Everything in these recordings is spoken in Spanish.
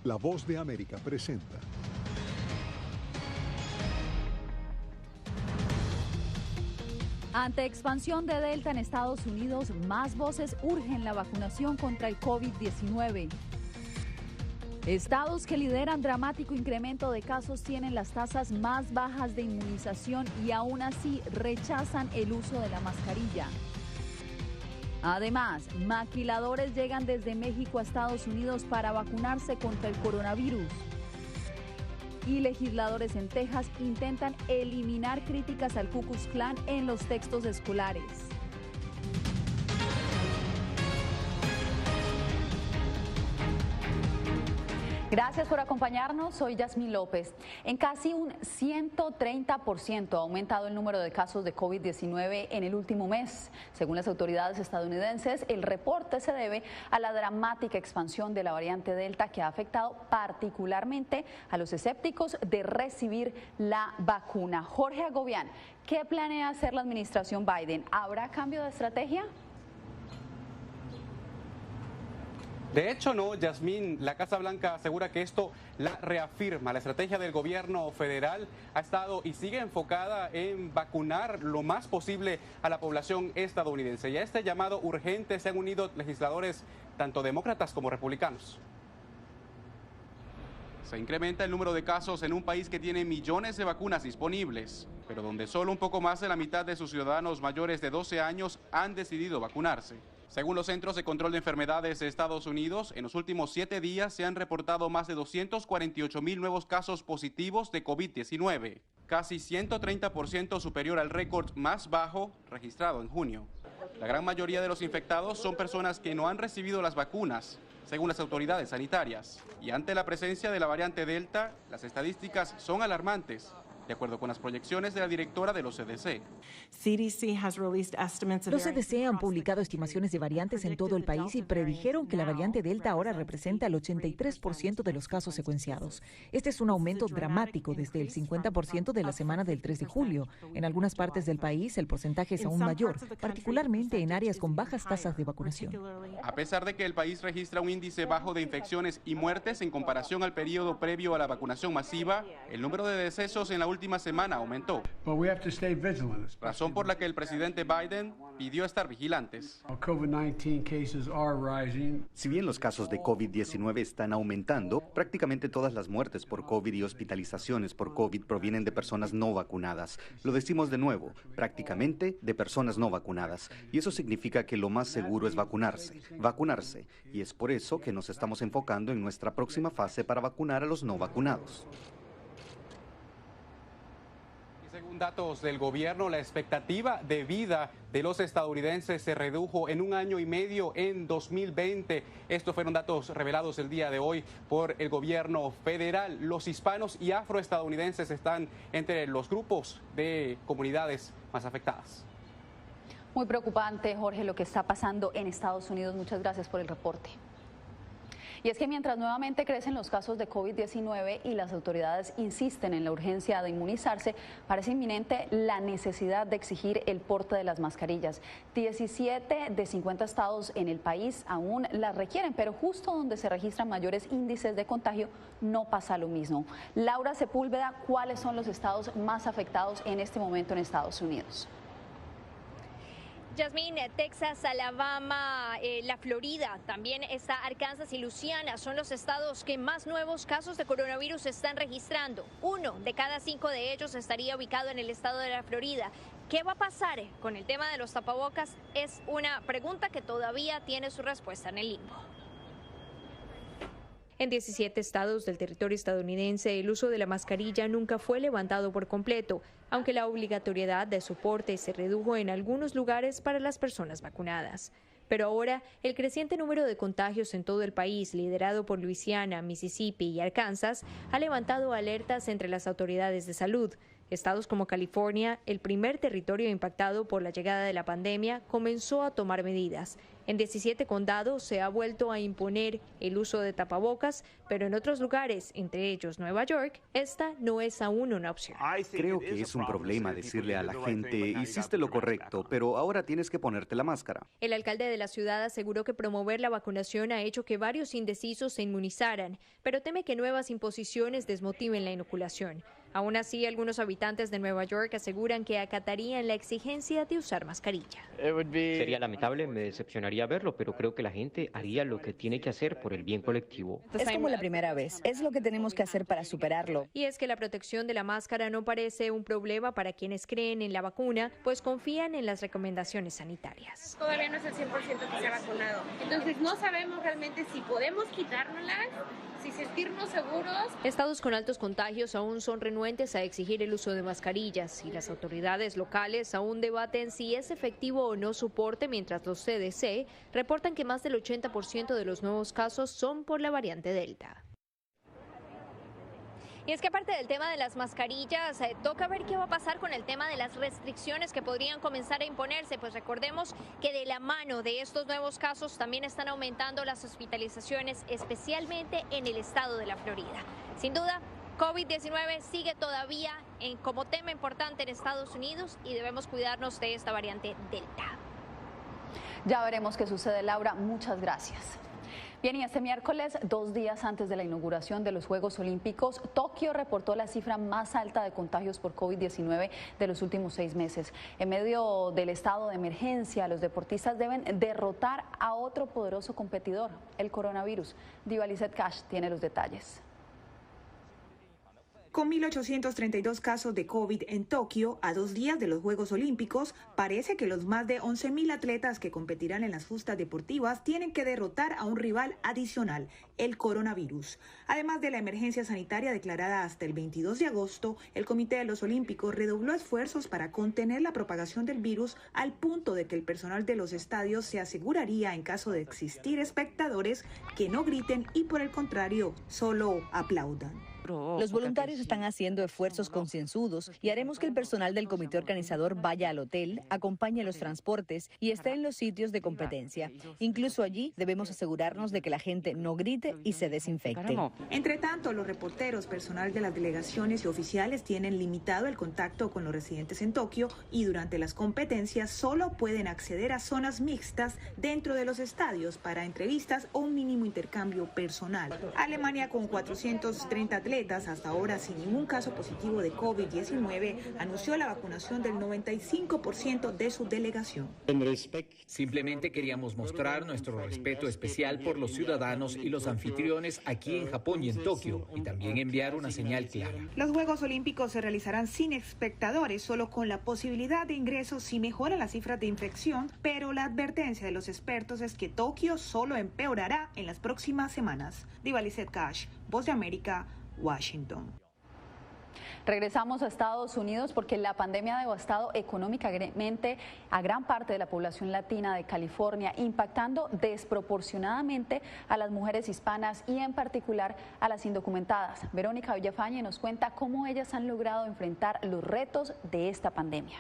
La Voz de América presenta. Ante expansión de Delta en Estados Unidos, más voces urgen la vacunación contra el COVID-19. Estados que lideran dramático incremento de casos tienen las tasas más bajas de inmunización y aún así rechazan el uso de la mascarilla. Además, maquiladores llegan desde México a Estados Unidos para vacunarse contra el coronavirus. Y legisladores en Texas intentan eliminar críticas al Ku Klux Klan en los textos escolares. Gracias por acompañarnos, soy Yasmín López. En casi un 130% ha aumentado el número de casos de COVID-19 en el último mes. Según las autoridades estadounidenses, el reporte se debe a la dramática expansión de la variante Delta que ha afectado particularmente a los escépticos de recibir la vacuna. Jorge Agobián, ¿qué planea hacer la administración Biden? ¿Habrá cambio de estrategia? De hecho, no, Yasmín, la Casa Blanca asegura que esto la reafirma. La estrategia del gobierno federal ha estado y sigue enfocada en vacunar lo más posible a la población estadounidense. Y a este llamado urgente se han unido legisladores tanto demócratas como republicanos. Se incrementa el número de casos en un país que tiene millones de vacunas disponibles, pero donde solo un poco más de la mitad de sus ciudadanos mayores de 12 años han decidido vacunarse. Según los Centros de Control de Enfermedades de Estados Unidos, en los últimos 7 días se han reportado más de 248,000 nuevos casos positivos de COVID-19, casi 130% superior al récord más bajo registrado en junio. La gran mayoría de los infectados son personas que no han recibido las vacunas, según las autoridades sanitarias. Y ante la presencia de la variante Delta, las estadísticas son alarmantes, de acuerdo con las proyecciones de la directora de los CDC. Los CDC han publicado estimaciones de variantes en todo el país y predijeron que la variante Delta ahora representa el 83% de los casos secuenciados. Este es un aumento dramático desde el 50% de la semana del 3 de julio. En algunas partes del país el porcentaje es aún mayor, particularmente en áreas con bajas tasas de vacunación. A pesar de que el país registra un índice bajo de infecciones y muertes en comparación al periodo previo a la vacunación masiva, el número de decesos en la última semana aumentó. Razón por la que el presidente Biden pidió estar vigilantes. Si bien los casos de COVID-19 están aumentando, prácticamente todas las muertes por COVID y hospitalizaciones por COVID provienen de personas no vacunadas. Lo decimos de nuevo, prácticamente de personas no vacunadas. Y eso significa que lo más seguro es vacunarse. Y es por eso que nos estamos enfocando en nuestra próxima fase para vacunar a los no vacunados. Según datos del gobierno, la expectativa de vida de los estadounidenses se redujo en 1 año y medio en 2020. Estos fueron datos revelados el día de hoy por el gobierno federal. Los hispanos y afroestadounidenses están entre los grupos de comunidades más afectadas. Muy preocupante, Jorge, lo que está pasando en Estados Unidos. Muchas gracias por el reporte. Y es que mientras nuevamente crecen los casos de COVID-19 y las autoridades insisten en la urgencia de inmunizarse, parece inminente la necesidad de exigir el porte de las mascarillas. 17 de 50 estados en el país aún las requieren, pero justo donde se registran mayores índices de contagio no pasa lo mismo. Laura Sepúlveda, ¿cuáles son los estados más afectados en este momento en Estados Unidos? Yasmín, Texas, Alabama, la Florida, también está Arkansas y Luisiana, son los estados que más nuevos casos de coronavirus están registrando. 1 de cada 5 de ellos estaría ubicado en el estado de la Florida. ¿Qué va a pasar con el tema de los tapabocas? Es una pregunta que todavía tiene su respuesta en el limbo. En 17 estados del territorio estadounidense, el uso de la mascarilla nunca fue levantado por completo, aunque la obligatoriedad de su porte se redujo en algunos lugares para las personas vacunadas. Pero ahora, el creciente número de contagios en todo el país, liderado por Luisiana, Mississippi y Arkansas, ha levantado alertas entre las autoridades de salud. Estados como California, el primer territorio impactado por la llegada de la pandemia, comenzó a tomar medidas. En 17 condados se ha vuelto a imponer el uso de tapabocas, pero en otros lugares, entre ellos Nueva York, esta no es aún una opción. Creo que es un problema decirle a la gente, hiciste lo correcto, pero ahora tienes que ponerte la máscara. El alcalde de la ciudad aseguró que promover la vacunación ha hecho que varios indecisos se inmunizaran, pero teme que nuevas imposiciones desmotiven la inoculación. Aún así, algunos habitantes de Nueva York aseguran que acatarían la exigencia de usar mascarilla. Sería lamentable, me decepcionaría verlo, pero creo que la gente haría lo que tiene que hacer por el bien colectivo. Es como la primera vez, es lo que tenemos que hacer para superarlo. Y es que la protección de la máscara no parece un problema para quienes creen en la vacuna, pues confían en las recomendaciones sanitarias. Todavía no es el 100% que se ha vacunado, entonces no sabemos realmente si podemos quitárnoslas, si sentirnos seguros. Estados con altos contagios aún son renuentes a exigir el uso de mascarillas y las autoridades locales aún debaten si es efectivo o no su porte, mientras los CDC reportan que más del 80% de los nuevos casos son por la variante Delta. Y es que aparte del tema de las mascarillas, toca ver qué va a pasar con el tema de las restricciones que podrían comenzar a imponerse, pues recordemos que de la mano de estos nuevos casos también están aumentando las hospitalizaciones, especialmente en el estado de la Florida. Sin duda, COVID-19 sigue todavía como tema importante en Estados Unidos y debemos cuidarnos de esta variante Delta. Ya veremos qué sucede, Laura. Muchas gracias. Bien, y este miércoles, 2 días antes de la inauguración de los Juegos Olímpicos, Tokio reportó la cifra más alta de contagios por COVID-19 de los últimos 6 meses. En medio del estado de emergencia, los deportistas deben derrotar a otro poderoso competidor, el coronavirus. Diva Lizeth Cash tiene los detalles. Con 1.832 casos de COVID en Tokio, a 2 días de los Juegos Olímpicos, parece que los más de 11.000 atletas que competirán en las justas deportivas tienen que derrotar a un rival adicional, el coronavirus. Además de la emergencia sanitaria declarada hasta el 22 de agosto, el Comité de los Olímpicos redobló esfuerzos para contener la propagación del virus al punto de que el personal de los estadios se aseguraría, en caso de existir espectadores, que no griten y, por el contrario, solo aplaudan. Los voluntarios están haciendo esfuerzos concienzudos y haremos que el personal del comité organizador vaya al hotel, acompañe los transportes y esté en los sitios de competencia. Incluso allí debemos asegurarnos de que la gente no grite y se desinfecte. Entre tanto, los reporteros, personal de las delegaciones y oficiales tienen limitado el contacto con los residentes en Tokio y durante las competencias solo pueden acceder a zonas mixtas dentro de los estadios para entrevistas o un mínimo intercambio personal. Alemania, con 430 atletas, hasta ahora sin ningún caso positivo de COVID-19, anunció la vacunación del 95% de su delegación. Simplemente queríamos mostrar nuestro respeto especial por los ciudadanos y los anfitriones aquí en Japón y en Tokio, y también enviar una señal clara. Los Juegos Olímpicos se realizarán sin espectadores, solo con la posibilidad de ingresos si mejoran las cifras de infección, pero la advertencia de los expertos es que Tokio solo empeorará en las próximas semanas. Diva Lizeth Cash, Voz de América, Washington. Regresamos a Estados Unidos porque la pandemia ha devastado económicamente a gran parte de la población latina de California, impactando desproporcionadamente a las mujeres hispanas y en particular a las indocumentadas. Verónica Villafañe nos cuenta cómo ellas han logrado enfrentar los retos de esta pandemia.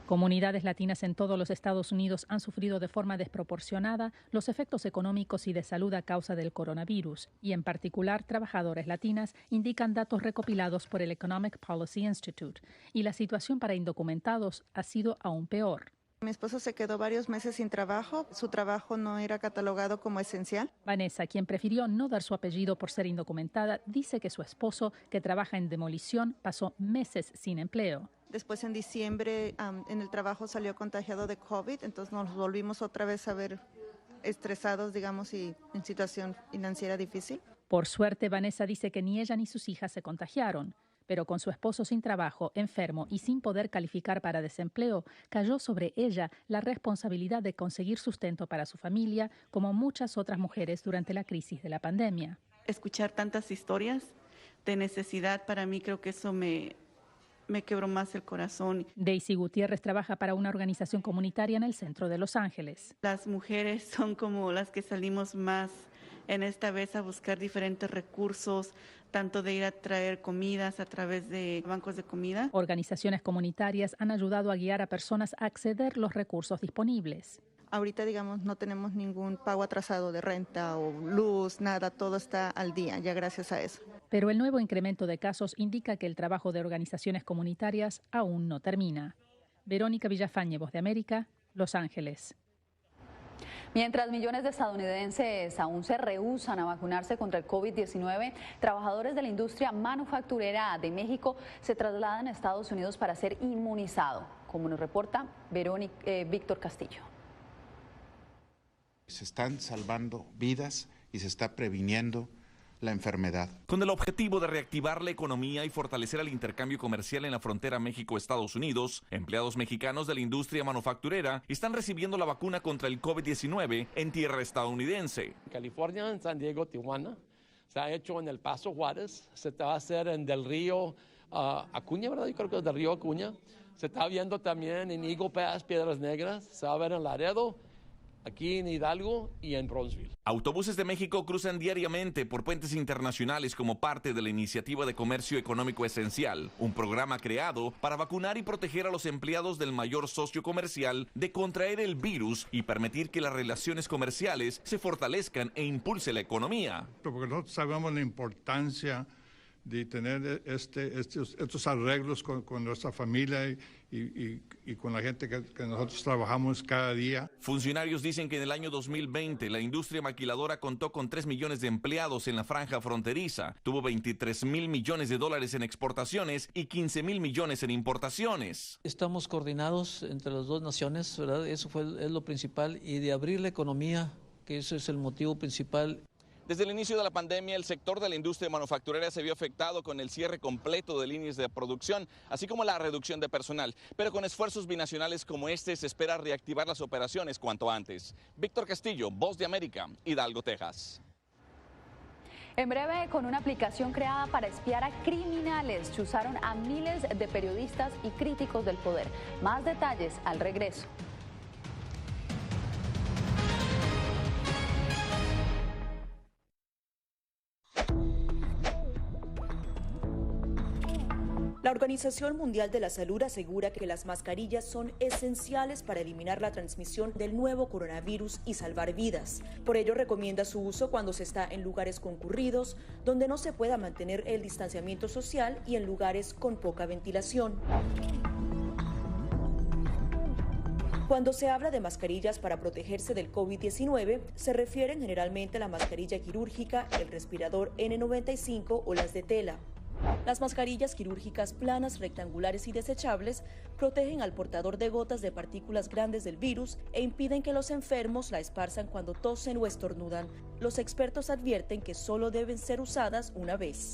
Comunidades latinas en todos los Estados Unidos han sufrido de forma desproporcionada los efectos económicos y de salud a causa del coronavirus, y en particular trabajadoras latinas, indican datos recopilados por el Economic Policy Institute, y la situación para indocumentados ha sido aún peor. Mi esposo se quedó varios meses sin trabajo, su trabajo no era catalogado como esencial. Vanessa, quien prefirió no dar su apellido por ser indocumentada, dice que su esposo, que trabaja en demolición, pasó meses sin empleo. Después en diciembre en el trabajo salió contagiado de COVID, entonces nos volvimos otra vez a ver estresados, digamos, y en situación financiera difícil. Por suerte, Vanessa dice que ni ella ni sus hijas se contagiaron, pero con su esposo sin trabajo, enfermo y sin poder calificar para desempleo, cayó sobre ella la responsabilidad de conseguir sustento para su familia, como muchas otras mujeres durante la crisis de la pandemia. Escuchar tantas historias de necesidad, para mí creo que eso me quebró más el corazón. Daisy Gutiérrez trabaja para una organización comunitaria en el centro de Los Ángeles. Las mujeres son como las que salimos más en esta vez a buscar diferentes recursos, tanto de ir a traer comidas a través de bancos de comida. Organizaciones comunitarias han ayudado a guiar a personas a acceder los recursos disponibles. ahorita, digamos, no tenemos ningún pago atrasado de renta o luz, nada, todo está al día, ya gracias a eso. Pero el nuevo incremento de casos indica que el trabajo de organizaciones comunitarias aún no termina. Verónica Villafañe, Voz de América, Los Ángeles. Mientras millones de estadounidenses aún se rehúsan a vacunarse contra el COVID-19, trabajadores de la industria manufacturera de México se trasladan a Estados Unidos para ser inmunizados, como nos reporta Víctor Castillo. Se están salvando vidas y se está previniendo la enfermedad. Con el objetivo de reactivar la economía y fortalecer el intercambio comercial en la frontera México-Estados Unidos, empleados mexicanos de la industria manufacturera están recibiendo la vacuna contra el COVID-19 en tierra estadounidense. California, en San Diego, Tijuana, se ha hecho en El Paso, Juárez, se va a hacer en Del Río, Acuña, ¿verdad? Yo creo que es Del Río Acuña. Se está viendo también en Eagle Pass, Piedras Negras, se va a ver en Laredo, aquí en Hidalgo y en Bronzeville. Autobuses de México cruzan diariamente por puentes internacionales como parte de la Iniciativa de Comercio Económico Esencial, un programa creado para vacunar y proteger a los empleados del mayor socio comercial de contraer el virus y permitir que las relaciones comerciales se fortalezcan e impulse la economía. Porque nosotros sabemos la importancia de tener estos arreglos con nuestra familia y con la gente que nosotros trabajamos cada día. Funcionarios dicen que en el año 2020 la industria maquiladora contó con 3 millones de empleados en la franja fronteriza, tuvo 23,000 millones de dólares en exportaciones y 15,000 millones en importaciones. Estamos coordinados entre las dos naciones, ¿verdad? Eso es lo principal, y de abrir la economía, que ese es el motivo principal. Desde el inicio de la pandemia, el sector de la industria manufacturera se vio afectado con el cierre completo de líneas de producción, así como la reducción de personal. Pero con esfuerzos binacionales como este, se espera reactivar las operaciones cuanto antes. Víctor Castillo, Voz de América, Hidalgo, Texas. En breve, con una aplicación creada para espiar a criminales, chuzaron a miles de periodistas y críticos del poder. Más detalles al regreso. La Organización Mundial de la Salud asegura que las mascarillas son esenciales para eliminar la transmisión del nuevo coronavirus y salvar vidas. Por ello, recomienda su uso cuando se está en lugares concurridos, donde no se pueda mantener el distanciamiento social y en lugares con poca ventilación. Cuando se habla de mascarillas para protegerse del COVID-19, se refieren generalmente a la mascarilla quirúrgica, el respirador N95 o las de tela. Las mascarillas quirúrgicas planas, rectangulares y desechables protegen al portador de gotas de partículas grandes del virus e impiden que los enfermos la esparzan cuando tosen o estornudan. Los expertos advierten que solo deben ser usadas una vez.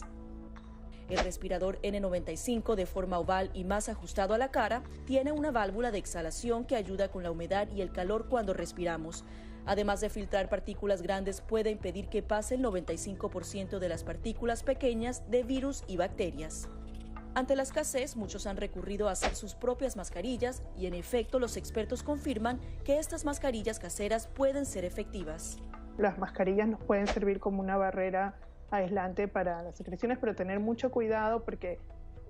El respirador N95, de forma oval y más ajustado a la cara, tiene una válvula de exhalación que ayuda con la humedad y el calor cuando respiramos. Además de filtrar partículas grandes, puede impedir que pase el 95% de las partículas pequeñas de virus y bacterias. Ante la escasez, muchos han recurrido a hacer sus propias mascarillas y, en efecto, los expertos confirman que estas mascarillas caseras pueden ser efectivas. Las mascarillas nos pueden servir como una barrera aislante para las secreciones, pero tener mucho cuidado porque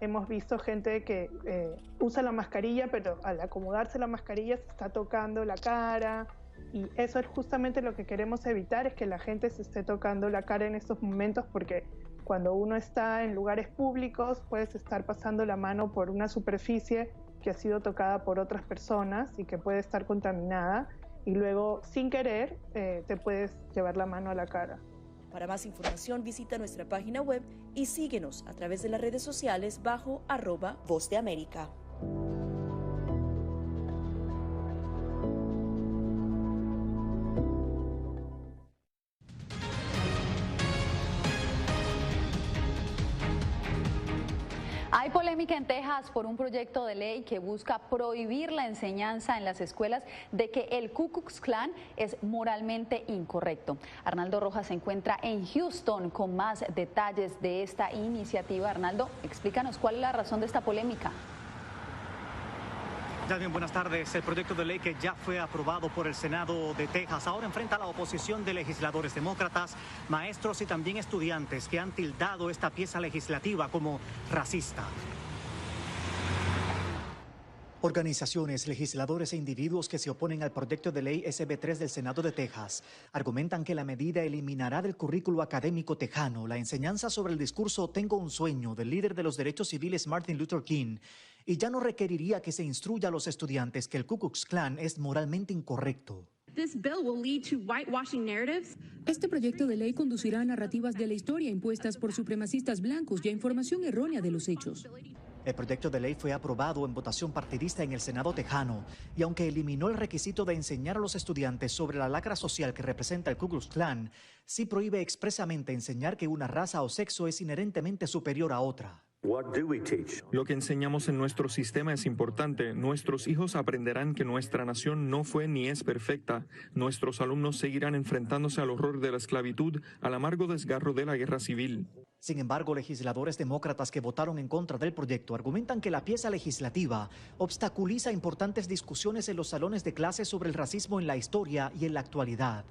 hemos visto gente que usa la mascarilla, pero al acomodarse la mascarilla se está tocando la cara. Y eso es justamente lo que queremos evitar, es que la gente se esté tocando la cara en estos momentos, porque cuando uno está en lugares públicos puedes estar pasando la mano por una superficie que ha sido tocada por otras personas y que puede estar contaminada, y luego sin querer te puedes llevar la mano a la cara. Para más información visita nuestra página web y síguenos a través de las redes sociales bajo @Voz de América. Hay polémica en Texas por un proyecto de ley que busca prohibir la enseñanza en las escuelas de que el Ku Klux Klan es moralmente incorrecto. Arnaldo Rojas se encuentra en Houston con más detalles de esta iniciativa. Arnaldo, explícanos cuál es la razón de esta polémica. Bien, buenas tardes. El proyecto de ley que ya fue aprobado por el Senado de Texas ahora enfrenta la oposición de legisladores demócratas, maestros y también estudiantes que han tildado esta pieza legislativa como racista. Organizaciones, legisladores e individuos que se oponen al proyecto de ley SB3 del Senado de Texas argumentan que la medida eliminará del currículo académico tejano la enseñanza sobre el discurso Tengo un sueño del líder de los derechos civiles Martin Luther King y ya no requeriría que se instruya a los estudiantes que el Ku Klux Klan es moralmente incorrecto. Este proyecto de ley conducirá a narrativas de la historia impuestas por supremacistas blancos y a información errónea de los hechos. El proyecto de ley fue aprobado en votación partidista en el Senado tejano y aunque eliminó el requisito de enseñar a los estudiantes sobre la lacra social que representa el Ku Klux Klan, sí prohíbe expresamente enseñar que una raza o sexo es inherentemente superior a otra. Lo que enseñamos en nuestro sistema es importante. Nuestros hijos aprenderán que nuestra nación no fue ni es perfecta. Nuestros alumnos seguirán enfrentándose al horror de la esclavitud, al amargo desgarro de la guerra civil. Sin embargo, legisladores demócratas que votaron en contra del proyecto argumentan que la pieza legislativa obstaculiza importantes discusiones en los salones de clase sobre el racismo en la historia y en la actualidad.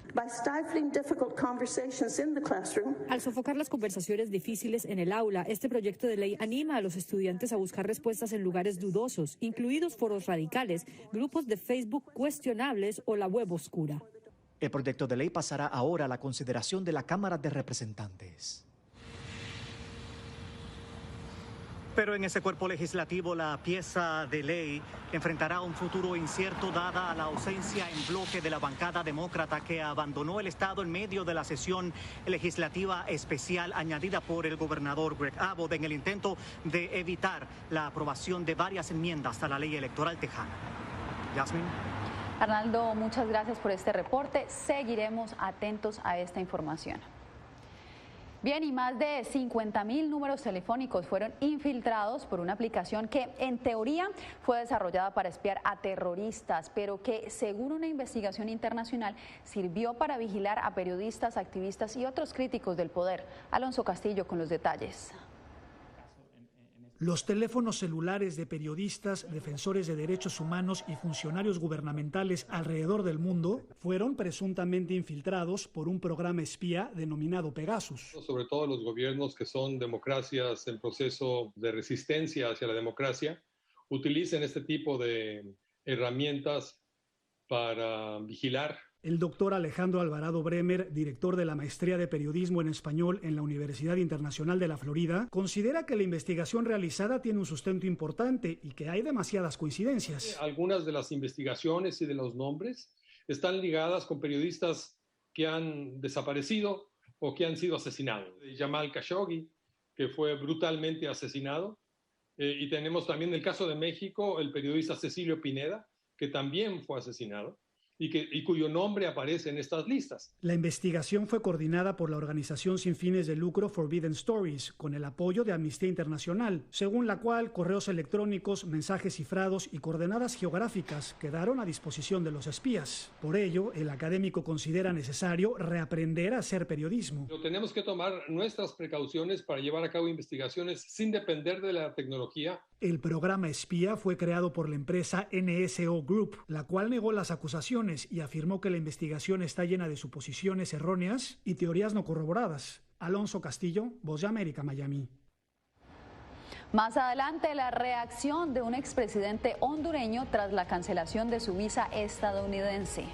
Al sofocar las conversaciones difíciles en el aula, este proyecto de ley anima a los estudiantes a buscar respuestas en lugares dudosos, incluidos foros radicales, grupos de Facebook cuestionables o la web oscura. El proyecto de ley pasará ahora a la consideración de la Cámara de Representantes. Pero en ese cuerpo legislativo la pieza de ley enfrentará un futuro incierto dada la ausencia en bloque de la bancada demócrata que abandonó el Estado en medio de la sesión legislativa especial añadida por el gobernador Greg Abbott en el intento de evitar la aprobación de varias enmiendas a la ley electoral tejana. Yasmin. Arnaldo, muchas gracias por este reporte. Seguiremos atentos a esta información. Bien, y más de 50.000 números telefónicos fueron infiltrados por una aplicación que en teoría fue desarrollada para espiar a terroristas, pero que según una investigación internacional sirvió para vigilar a periodistas, activistas y otros críticos del poder. Alonso Castillo con los detalles. Los teléfonos celulares de periodistas, defensores de derechos humanos y funcionarios gubernamentales alrededor del mundo fueron presuntamente infiltrados por un programa espía denominado Pegasus. Sobre todo los gobiernos que son democracias en proceso de resistencia hacia la democracia, utilicen este tipo de herramientas para vigilar. El doctor Alejandro Alvarado Bremer, director de la Maestría de Periodismo en Español en la Universidad Internacional de la Florida, considera que la investigación realizada tiene un sustento importante y que hay demasiadas coincidencias. Algunas de las investigaciones y de los nombres están ligadas con periodistas que han desaparecido o que han sido asesinados. Jamal Khashoggi, que fue brutalmente asesinado, y tenemos también el caso de México, el periodista Cecilio Pineda, que también fue asesinado. Y cuyo nombre aparece en estas listas. La investigación fue coordinada por la organización sin fines de lucro Forbidden Stories, con el apoyo de Amnistía Internacional, según la cual correos electrónicos, mensajes cifrados y coordenadas geográficas quedaron a disposición de los espías. Por ello, el académico considera necesario reaprender a hacer periodismo. Pero tenemos que tomar nuestras precauciones para llevar a cabo investigaciones sin depender de la tecnología. El programa espía fue creado por la empresa NSO Group, la cual negó las acusaciones y afirmó que la investigación está llena de suposiciones erróneas y teorías no corroboradas. Alonso Castillo, Voz de América, Miami. Más adelante, la reacción de un expresidente hondureño tras la cancelación de su visa estadounidense.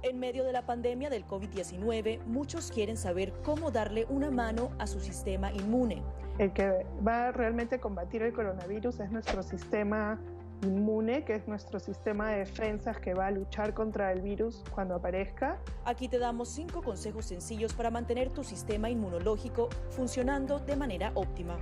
En medio de la pandemia del COVID-19, muchos quieren saber cómo darle una mano a su sistema inmune. El que va realmente a combatir el coronavirus es nuestro sistema inmune, que es nuestro sistema de defensas que va a luchar contra el virus cuando aparezca. Aquí te damos 5 consejos sencillos para mantener tu sistema inmunológico funcionando de manera óptima.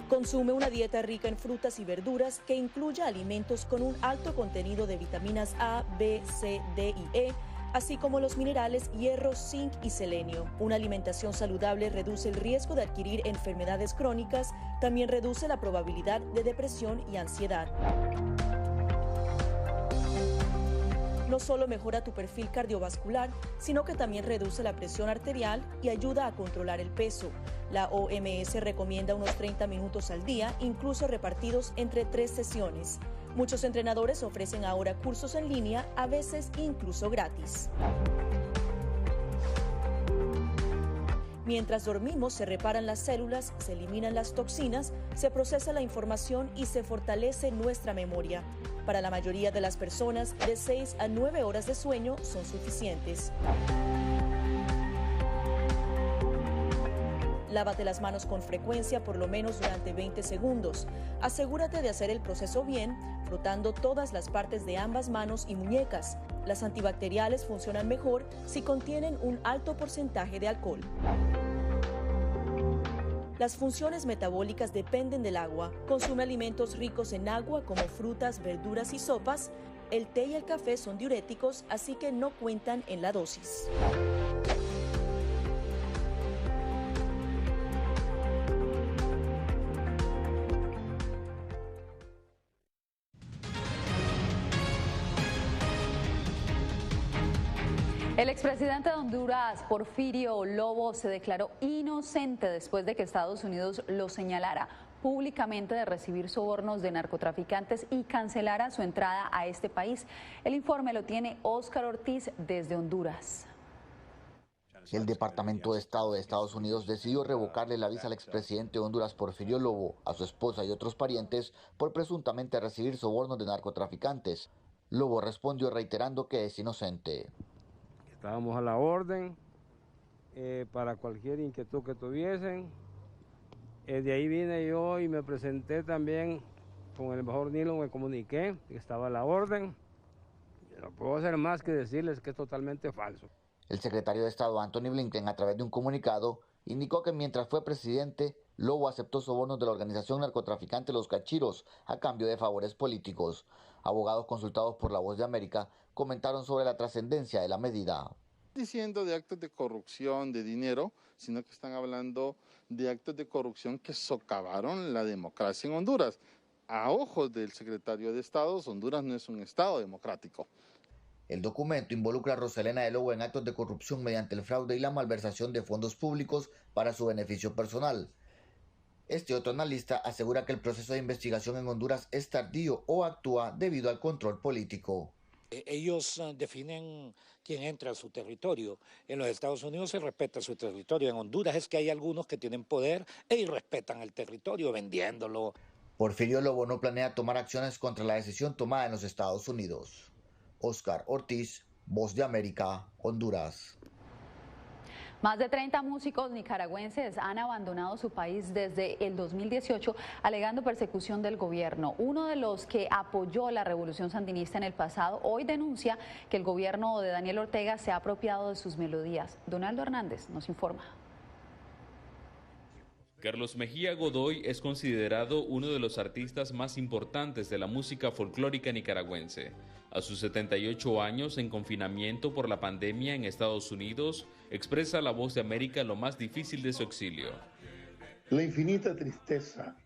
Consume una dieta rica en frutas y verduras que incluya alimentos con un alto contenido de vitaminas A, B, C, D y E, así como los minerales hierro, zinc y selenio. Una alimentación saludable reduce el riesgo de adquirir enfermedades crónicas, también reduce la probabilidad de depresión y ansiedad. No solo mejora tu perfil cardiovascular, sino que también reduce la presión arterial y ayuda a controlar el peso. La OMS recomienda unos 30 minutos al día, incluso repartidos entre 3 sesiones. Muchos entrenadores ofrecen ahora cursos en línea, a veces incluso gratis. Mientras dormimos, se reparan las células, se eliminan las toxinas, se procesa la información y se fortalece nuestra memoria. Para la mayoría de las personas, de 6 a 9 horas de sueño son suficientes. Lávate las manos con frecuencia, por lo menos durante 20 segundos. Asegúrate de hacer el proceso bien, frotando todas las partes de ambas manos y muñecas. Las antibacteriales funcionan mejor si contienen un alto porcentaje de alcohol. Las funciones metabólicas dependen del agua. Consume alimentos ricos en agua como frutas, verduras y sopas. El té y el café son diuréticos, así que no cuentan en la dosis. El expresidente de Honduras, Porfirio Lobo, se declaró inocente después de que Estados Unidos lo señalara públicamente de recibir sobornos de narcotraficantes y cancelara su entrada a este país. El informe lo tiene Óscar Ortiz desde Honduras. El Departamento de Estado de Estados Unidos decidió revocarle la visa al expresidente de Honduras, Porfirio Lobo, a su esposa y otros parientes por presuntamente recibir sobornos de narcotraficantes. Lobo respondió reiterando que es inocente. Estábamos a la orden para cualquier inquietud que tuviesen. De ahí vine yo y me presenté también con el embajador Nilo, me comuniqué que estaba a la orden. No puedo hacer más que decirles que es totalmente falso. El secretario de Estado Antony Blinken, a través de un comunicado, indicó que mientras fue presidente, Lobo aceptó sobornos de la organización narcotraficante Los Cachiros a cambio de favores políticos. Abogados consultados por La Voz de América comentaron sobre la trascendencia de la medida. Diciendo de actos de corrupción, de dinero, sino que están hablando de actos de corrupción que socavaron la democracia en Honduras. A ojos del secretario de Estado, Honduras no es un Estado democrático. El documento involucra a Roselena de Lobo en actos de corrupción mediante el fraude y la malversación de fondos públicos para su beneficio personal. Este otro analista asegura que el proceso de investigación en Honduras es tardío o actúa debido al control político. Ellos definen quién entra a su territorio. En los Estados Unidos se respeta su territorio. En Honduras es que hay algunos que tienen poder e irrespetan el territorio vendiéndolo. Porfirio Lobo no planea tomar acciones contra la decisión tomada en los Estados Unidos. Óscar Ortiz, Voz de América, Honduras. Más de 30 músicos nicaragüenses han abandonado su país desde el 2018 alegando persecución del gobierno. Uno de los que apoyó la revolución sandinista en el pasado hoy denuncia que el gobierno de Daniel Ortega se ha apropiado de sus melodías. Donaldo Hernández nos informa. Carlos Mejía Godoy es considerado uno de los artistas más importantes de la música folclórica nicaragüense. A sus 78 años, en confinamiento por la pandemia en Estados Unidos, expresa a La Voz de América lo más difícil de su exilio. La infinita tristeza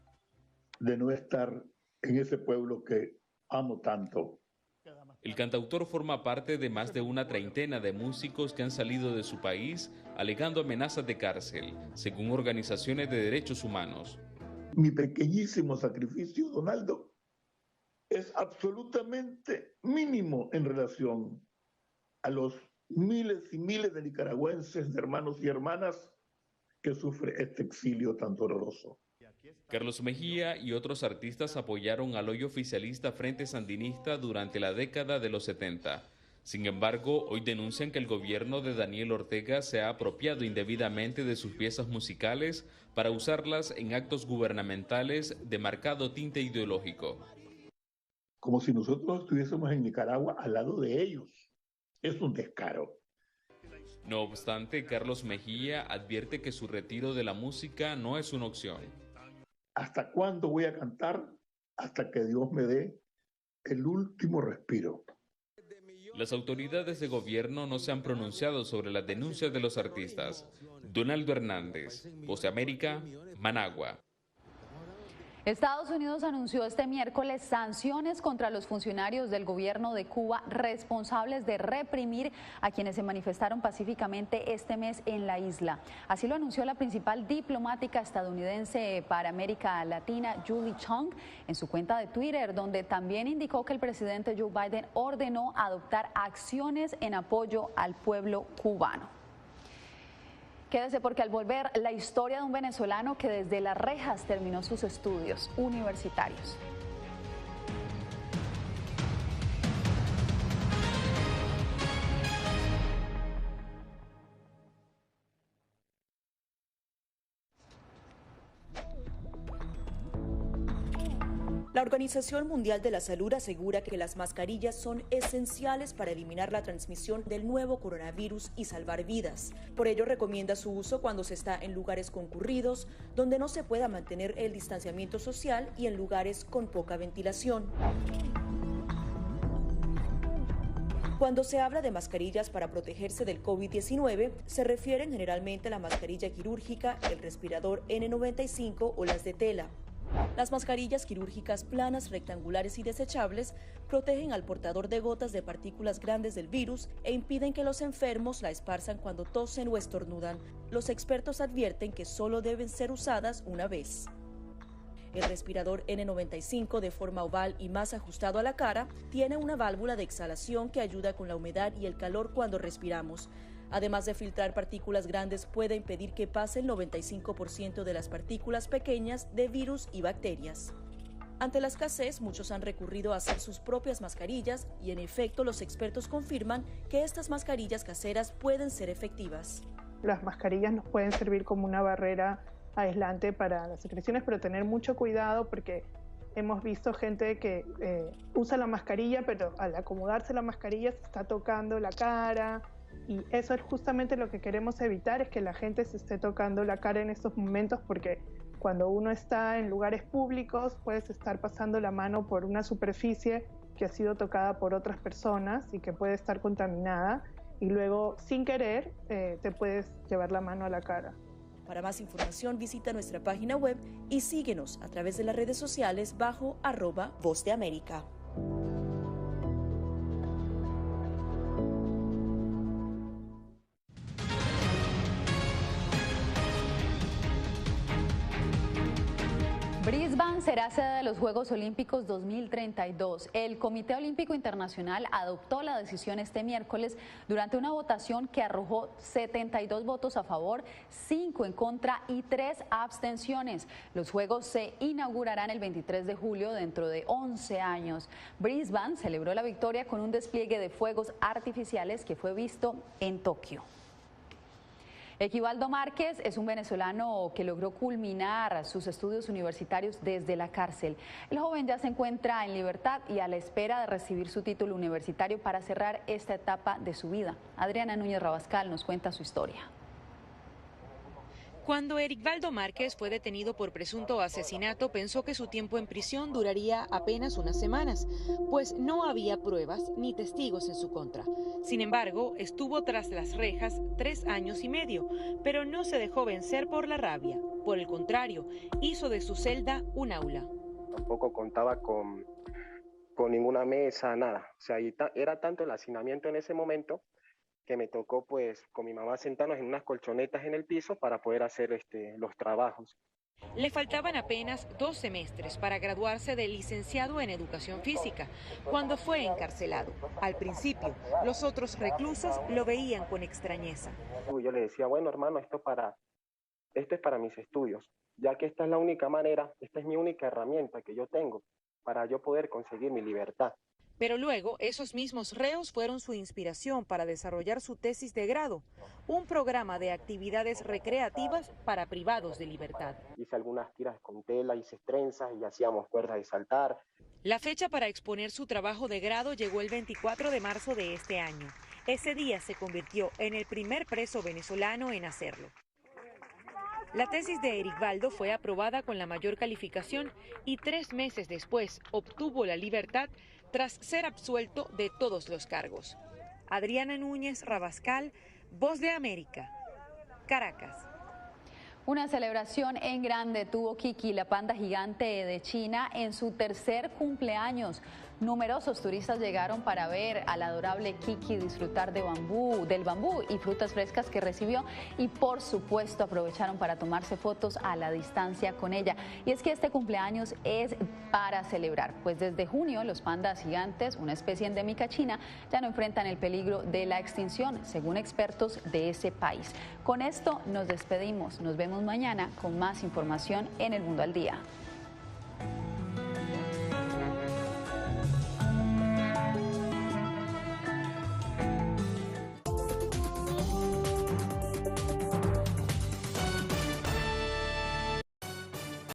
de no estar en ese pueblo que amo tanto. El cantautor forma parte de más de una treintena de músicos que han salido de su país alegando amenazas de cárcel, según organizaciones de derechos humanos. Mi pequeñísimo sacrificio, Donaldo, es absolutamente mínimo en relación a los miles y miles de nicaragüenses, de hermanos y hermanas que sufre este exilio tan doloroso. Carlos Mejía y otros artistas apoyaron al hoy oficialista Frente Sandinista durante la década de los 70. Sin embargo, hoy denuncian que el gobierno de Daniel Ortega se ha apropiado indebidamente de sus piezas musicales para usarlas en actos gubernamentales de marcado tinte ideológico. Como si nosotros estuviésemos en Nicaragua al lado de ellos. Es un descaro. No obstante, Carlos Mejía advierte que su retiro de la música no es una opción. ¿Hasta cuándo voy a cantar? Hasta que Dios me dé el último respiro. Las autoridades de gobierno no se han pronunciado sobre las denuncias de los artistas. Donaldo Hernández, Voz de América, Managua. Estados Unidos anunció este miércoles sanciones contra los funcionarios del gobierno de Cuba responsables de reprimir a quienes se manifestaron pacíficamente este mes en la isla. Así lo anunció la principal diplomática estadounidense para América Latina, Julie Chung, en su cuenta de Twitter, donde también indicó que el presidente Joe Biden ordenó adoptar acciones en apoyo al pueblo cubano. Quédese porque al volver, la historia de un venezolano que desde las rejas terminó sus estudios universitarios. La Organización Mundial de la Salud asegura que las mascarillas son esenciales para eliminar la transmisión del nuevo coronavirus y salvar vidas. Por ello, recomienda su uso cuando se está en lugares concurridos, donde no se pueda mantener el distanciamiento social y en lugares con poca ventilación. Cuando se habla de mascarillas para protegerse del COVID-19, se refieren generalmente a la mascarilla quirúrgica, el respirador N95 o las de tela. Las mascarillas quirúrgicas planas, rectangulares y desechables protegen al portador de gotas de partículas grandes del virus e impiden que los enfermos la esparzan cuando tosen o estornudan. Los expertos advierten que solo deben ser usadas una vez. El respirador N95, de forma oval y más ajustado a la cara, tiene una válvula de exhalación que ayuda con la humedad y el calor cuando respiramos. Además de filtrar partículas grandes, puede impedir que pase el 95% de las partículas pequeñas de virus y bacterias. Ante la escasez, muchos han recurrido a hacer sus propias mascarillas y, en efecto, los expertos confirman que estas mascarillas caseras pueden ser efectivas. Las mascarillas nos pueden servir como una barrera aislante para las secreciones, pero tener mucho cuidado porque hemos visto gente que usa la mascarilla, pero al acomodarse la mascarilla se está tocando la cara. Y eso es justamente lo que queremos evitar, es que la gente se esté tocando la cara en estos momentos, porque cuando uno está en lugares públicos puedes estar pasando la mano por una superficie que ha sido tocada por otras personas y que puede estar contaminada y luego sin querer te puedes llevar la mano a la cara. Para más información visita nuestra página web y síguenos a través de las redes sociales bajo @Voz de América. Brisbane será sede de los Juegos Olímpicos 2032. El Comité Olímpico Internacional adoptó la decisión este miércoles durante una votación que arrojó 72 votos a favor, 5 en contra y 3 abstenciones. Los Juegos se inaugurarán el 23 de julio dentro de 11 años. Brisbane celebró la victoria con un despliegue de fuegos artificiales que fue visto en Tokio. Equivaldo Márquez es un venezolano que logró culminar sus estudios universitarios desde la cárcel. El joven ya se encuentra en libertad y a la espera de recibir su título universitario para cerrar esta etapa de su vida. Adriana Núñez Rabascal nos cuenta su historia. Cuando Equivaldo Márquez fue detenido por presunto asesinato, pensó que su tiempo en prisión duraría apenas unas semanas, pues no había pruebas ni testigos en su contra. Sin embargo, estuvo tras las rejas 3 años y medio, pero no se dejó vencer por la rabia. Por el contrario, hizo de su celda un aula. Tampoco contaba con ninguna mesa, nada. O sea, era tanto el hacinamiento en ese momento que me tocó pues con mi mamá sentarnos en unas colchonetas en el piso para poder hacer los trabajos. Le faltaban apenas 2 semestres para graduarse de licenciado en Educación Física, cuando fue encarcelado. Al principio, los otros reclusos lo veían con extrañeza. Yo le decía, bueno hermano, esto es para mis estudios, ya que esta es la única manera, esta es mi única herramienta que yo tengo para yo poder conseguir mi libertad. Pero luego, esos mismos reos fueron su inspiración para desarrollar su tesis de grado, un programa de actividades recreativas para privados de libertad. Hice algunas tiras con tela, hice trenzas y hacíamos cuerdas de saltar. La fecha para exponer su trabajo de grado llegó el 24 de marzo de este año. Ese día se convirtió en el primer preso venezolano en hacerlo. La tesis de Equivaldo fue aprobada con la mayor calificación y 3 meses después obtuvo la libertad tras ser absuelto de todos los cargos. Adriana Núñez Rabascal, Voz de América, Caracas. Una celebración en grande tuvo Kiki, la panda gigante de China, en su tercer cumpleaños. Numerosos turistas llegaron para ver al adorable Kiki disfrutar del bambú y frutas frescas que recibió, y por supuesto aprovecharon para tomarse fotos a la distancia con ella. Y es que este cumpleaños es para celebrar, pues desde junio los pandas gigantes, una especie endémica china, ya no enfrentan el peligro de la extinción, según expertos de ese país. Con esto nos despedimos, nos vemos mañana con más información en El Mundo al Día.